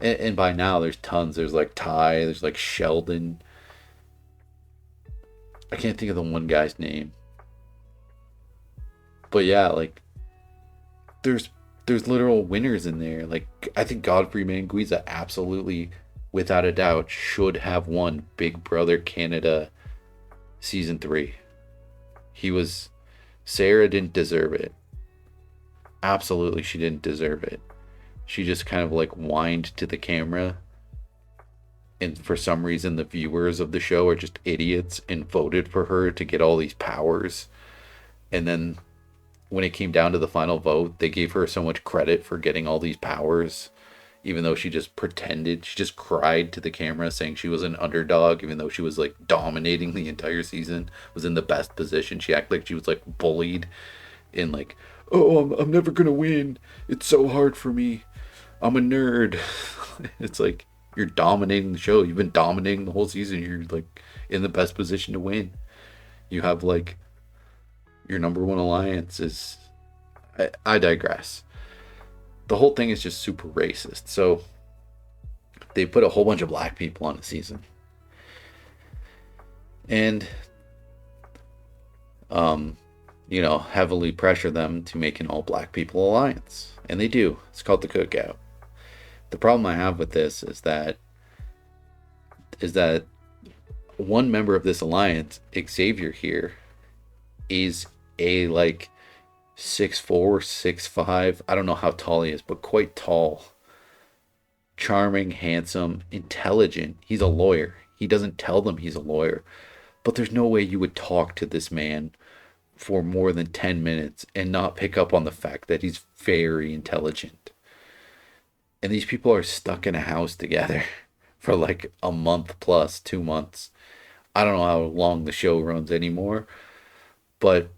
And by now there's tons. There's like Ty, there's like Sheldon. I can't think of the one guy's name. But yeah, like there's literal winners in there. Like, I think Godfrey Manguiza absolutely without a doubt, should have won Big Brother Canada season 3. He was. Sarah didn't deserve it. Absolutely, she didn't deserve it. She just kind of like whined to the camera, and for some reason the viewers of the show are just idiots and voted for her to get all these powers. And then when it came down to the final vote, they gave her so much credit for getting all these powers, even though she just pretended. She just cried to the camera saying she was an underdog, even though she was like dominating the entire season, was in the best position. She acted like she was like bullied and like, oh, I'm never gonna win, it's so hard for me, I'm a nerd. It's like, you're dominating the show. You've been dominating the whole season. You're like in the best position to win. You have like your number one alliance is. I digress. The whole thing is just super racist. So they put a whole bunch of black people on the season, and heavily pressure them to make an all black people alliance, and they do. It's called the Cookout. The problem I have with this is that one member of this alliance, Xavier here, is a like 6'4", 6'5". I don't know how tall he is, but quite tall. Charming, handsome, intelligent. He's a lawyer. He doesn't tell them he's a lawyer. But there's no way you would talk to this man for more than 10 minutes and not pick up on the fact that he's very intelligent. And these people are stuck in a house together for like a month plus, 2 months. I don't know how long the show runs anymore. But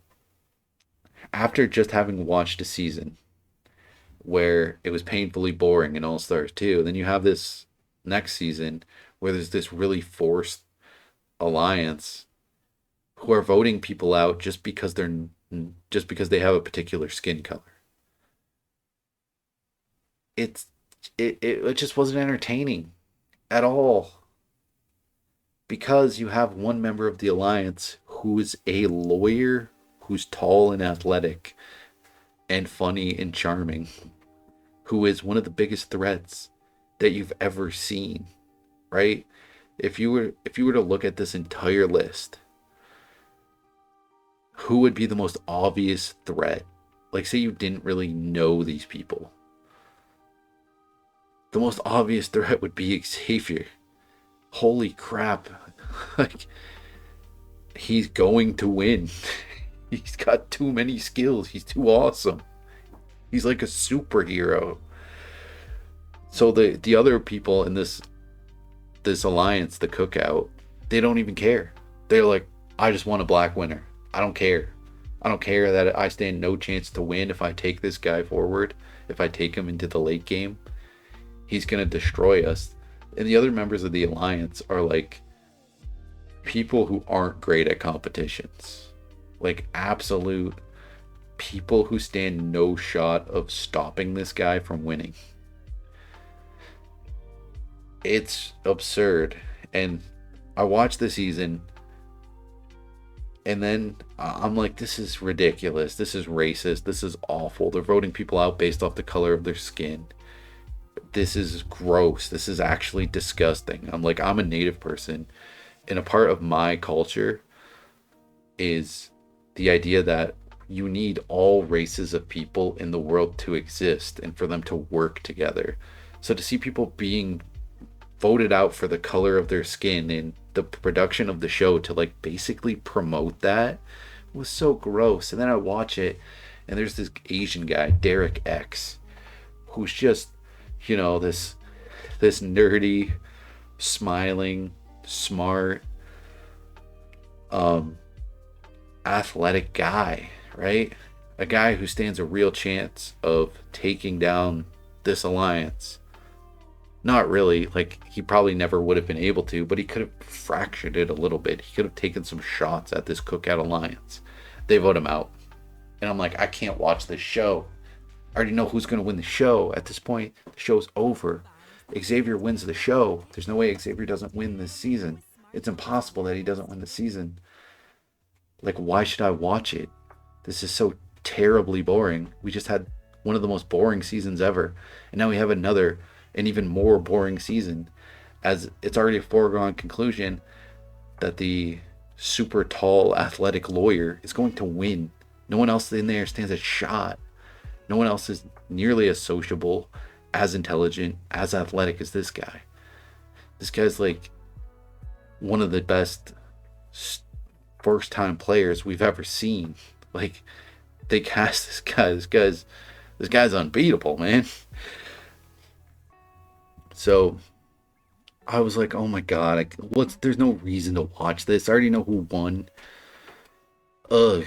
after just having watched a season where it was painfully boring in All Stars 2, then you have this next season where there's this really forced alliance who are voting people out just because they have a particular skin color. It just wasn't entertaining at all, because you have one member of the alliance who is a lawyer, who's tall and athletic and funny and charming, who is one of the biggest threats that you've ever seen, right? If you were to look at this entire list, who would be the most obvious threat? Like, say you didn't really know these people. The most obvious threat would be Xavier. Holy crap. Like, he's going to win. He's got too many skills. He's too awesome. He's like a superhero. So the other people in this alliance, the Cookout, they don't even care. They're like, I just want a black winner. I don't care. I don't care that I stand no chance to win if I take this guy forward. If I take him into the late game, he's going to destroy us. And the other members of the alliance are like people who aren't great at competitions. Like absolute people who stand no shot of stopping this guy from winning. It's absurd. And I watched the season, and then I'm like, this is ridiculous. This is racist. This is awful. They're voting people out based off the color of their skin. This is gross. This is actually disgusting. I'm like, I'm a Native person, and a part of my culture is the idea that you need all races of people in the world to exist and for them to work together. So to see people being voted out for the color of their skin and the production of the show to like basically promote that was so gross. And then I watch it, and there's this Asian guy, Derek X, who's just, this nerdy, smiling, smart, athletic guy, right? A guy who stands a real chance of taking down this alliance. Not really, like, he probably never would have been able to, but he could have fractured it a little bit. He could have taken some shots at this Cookout alliance. They vote him out. And I'm like, I can't watch this show. I already know who's going to win the show. At this point, the show's over. Xavier wins the show. There's no way Xavier doesn't win this season. It's impossible that he doesn't win the season. Like, why should I watch it? This is so terribly boring. We just had one of the most boring seasons ever. And now we have another, an even more boring season. as it's already a foregone conclusion that the super tall athletic lawyer is going to win. No one else in there stands a shot. No one else is nearly as sociable, as intelligent, as athletic as this guy. This guy's like one of the best first time players we've ever seen. Like, they cast this guy. This guy's unbeatable, man. So I was like, oh my god, there's no reason to watch this. I already know who won. Ugh.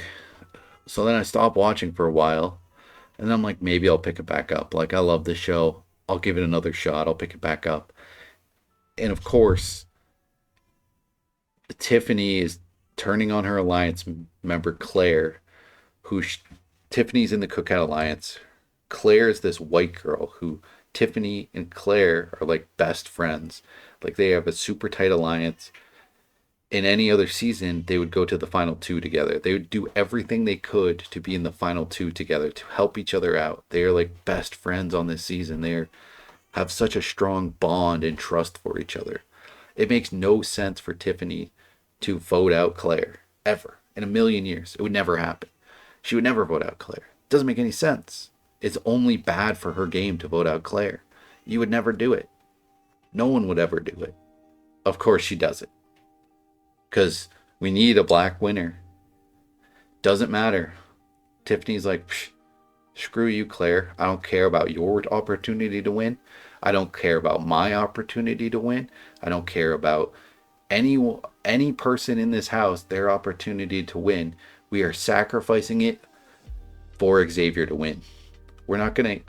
So then I stopped watching for a while, and I'm like, maybe I'll pick it back up. Like, I love this show. I'll give it another shot. I'll pick it back up. And of course, Tiffany is turning on her alliance member Claire, Tiffany's in the Cookout Alliance. Claire is this white girl who Tiffany and Claire are like best friends. Like, they have a super tight alliance. In any other season, they would go to the final two together. They would do everything they could to be in the final two together, to help each other out. They are like best friends on this season. Have such a strong bond and trust for each other. It makes no sense for Tiffany to vote out Claire, ever. In a million years. It would never happen. She would never vote out Claire. It doesn't make any sense. It's only bad for her game to vote out Claire. You would never do it. No one would ever do it. Of course she does it. Because we need a black winner. Doesn't matter. Tiffany's like, screw you, Claire. I don't care about your opportunity to win. I don't care about my opportunity to win. I don't care about any person in this house, their opportunity to win. We are sacrificing it for Xavier to win. We're not going to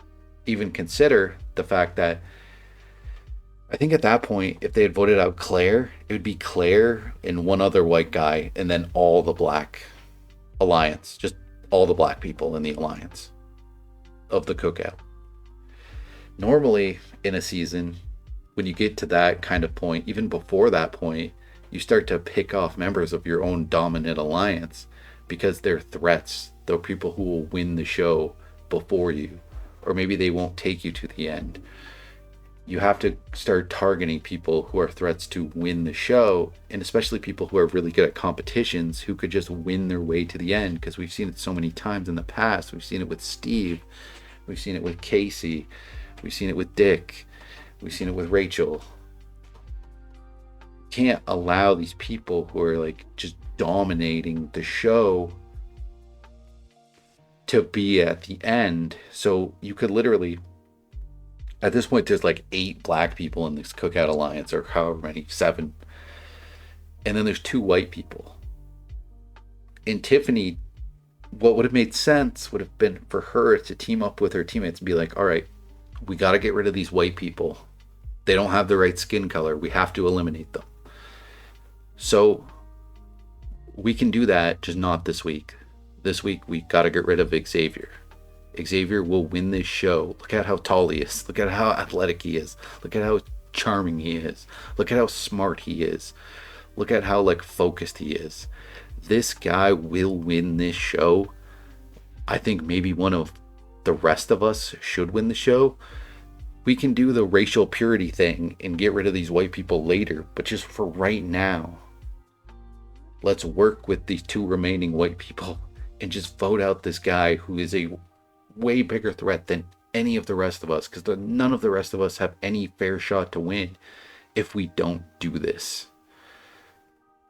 even consider the fact that I think at that point, if they had voted out Claire, it would be Claire and one other white guy, and then all the black alliance, just all the black people in the alliance of the Cookout. Normally, in a season, when you get to that kind of point, even before that point, you start to pick off members of your own dominant alliance because they're threats. They're people who will win the show before you, or maybe they won't take you to the end. You have to start targeting people who are threats to win the show, and especially people who are really good at competitions who could just win their way to the end, because we've seen it so many times in the past. We've seen it with Steve. We've seen it with Casey. We've seen it with Dick. We've seen it with Rachel. Can't allow these people who are like just dominating the show to be at the end. So you could literally, at this point, there's like 8 black people in this Cookout Alliance, or however many, 7. And then there's 2 white people. And Tiffany, what would have made sense would have been for her to team up with her teammates and be like, all right, we got to get rid of these white people. They don't have the right skin color. We have to eliminate them. So we can do that, just not this week. This week, we got to get rid of Xavier. Xavier will win this show. Look at how tall he is. Look at how athletic he is. Look at how charming he is. Look at how smart he is. Look at how like focused he is. This guy will win this show. I think maybe one of the rest of us should win the show. We can do the racial purity thing and get rid of these white people later, but just for right now, let's work with these 2 remaining white people and just vote out this guy who is a way bigger threat than any of the rest of us, because none of the rest of us have any fair shot to win if we don't do this.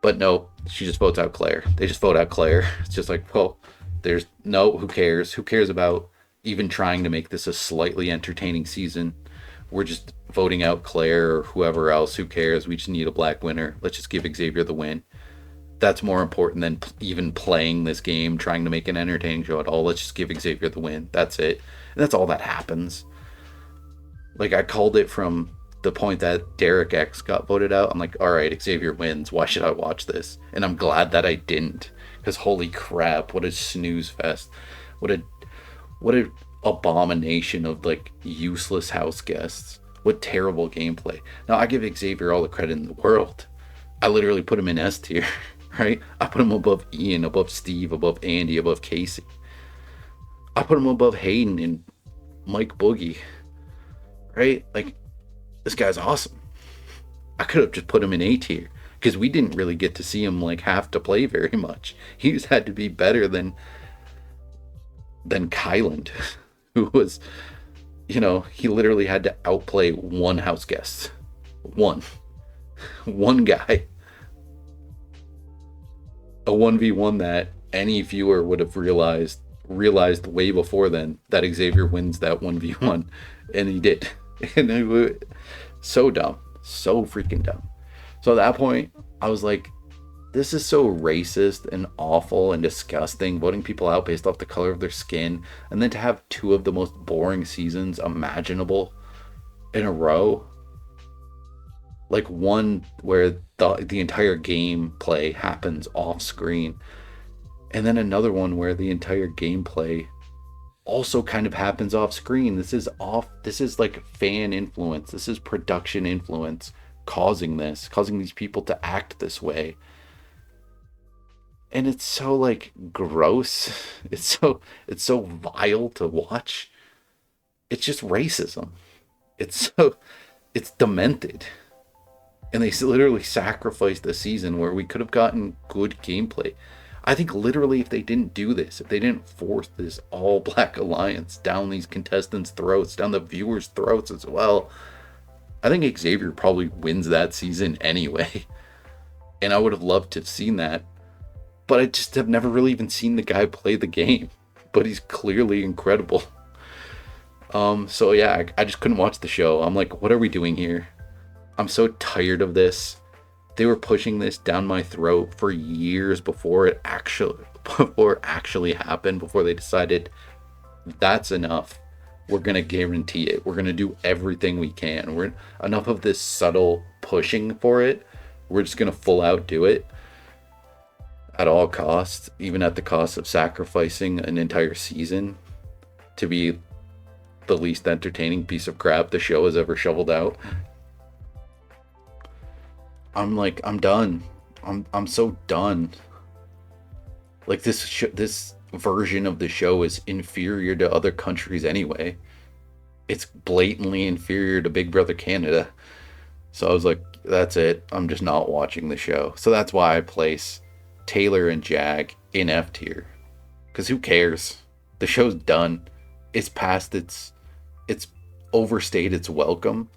But no, she just votes out Claire. They just vote out Claire. It's just like, well, who cares? Who cares about even trying to make this a slightly entertaining season? We're just voting out Claire or whoever else. Who cares? We just need a black winner. Let's just give Xavier the win. That's more important than even playing this game, trying to make an entertaining show at all. Let's just give Xavier the win. That's it. And that's all that happens. Like, I called it from the point that Derek X got voted out. I'm like, all right, Xavier wins. Why should I watch this? And I'm glad that I didn't. Because holy crap, what a snooze fest. What a abomination of like useless house guests. What terrible gameplay. Now, I give Xavier all the credit in the world. I literally put him in S tier. Right? I put him above Ian, above Steve, above Andy, above Casey. I put him above Hayden and Mike Boogie. Right? Like, this guy's awesome. I could have just put him in A tier because we didn't really get to see him like have to play very much. He just had to be better than Kyland, who was, he literally had to outplay one house guest, one guy, a 1v1 that any viewer would have realized way before then that Xavier wins that 1v1, and he did. And it was so dumb, so freaking dumb. So at that point I was like, this is so racist and awful and disgusting, voting people out based off the color of their skin, and then to have two of the most boring seasons imaginable in a row. Like one where the entire gameplay happens off screen, and then another one where the entire gameplay also kind of happens off screen. This is like fan influence. This is production influence causing these people to act this way. And it's so like gross. It's so vile to watch. It's just racism. It's demented. And they literally sacrificed the season where we could have gotten good gameplay. I think literally if they didn't do this, if they didn't force this all black alliance down these contestants' throats, down the viewers' throats as well, I think Xavier probably wins that season anyway. And I would have loved to have seen that. But I just have never really even seen the guy play the game. But he's clearly incredible. So yeah, I just couldn't watch the show. I'm like, what are we doing here? I'm so tired of this. They were pushing this down my throat for years before it actually happened, before they decided that's enough. We're going to guarantee it. We're going to do everything we can. We're enough of this subtle pushing for it. We're just going to full out do it at all costs, even at the cost of sacrificing an entire season to be the least entertaining piece of crap the show has ever shoveled out. I'm done. I'm so done. Like this version of the show is inferior to other countries anyway. It's blatantly inferior to Big Brother Canada. So I was like, that's it. I'm just not watching the show. So that's why I place Taylor and Jag in F tier. Because who cares? The show's done. It's past it's overstayed its welcome.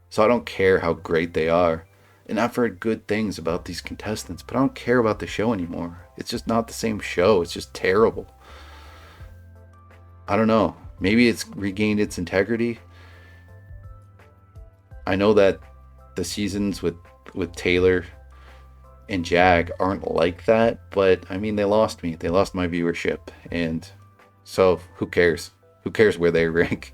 So I don't care how great they are. And I've heard good things about these contestants, but I don't care about the show anymore. It's just not the same show. It's just terrible. I don't know. Maybe it's regained its integrity. I know that the seasons with Taylor and Jag aren't like that, but I mean, they lost me. They lost my viewership. And so who cares? Who cares where they rank?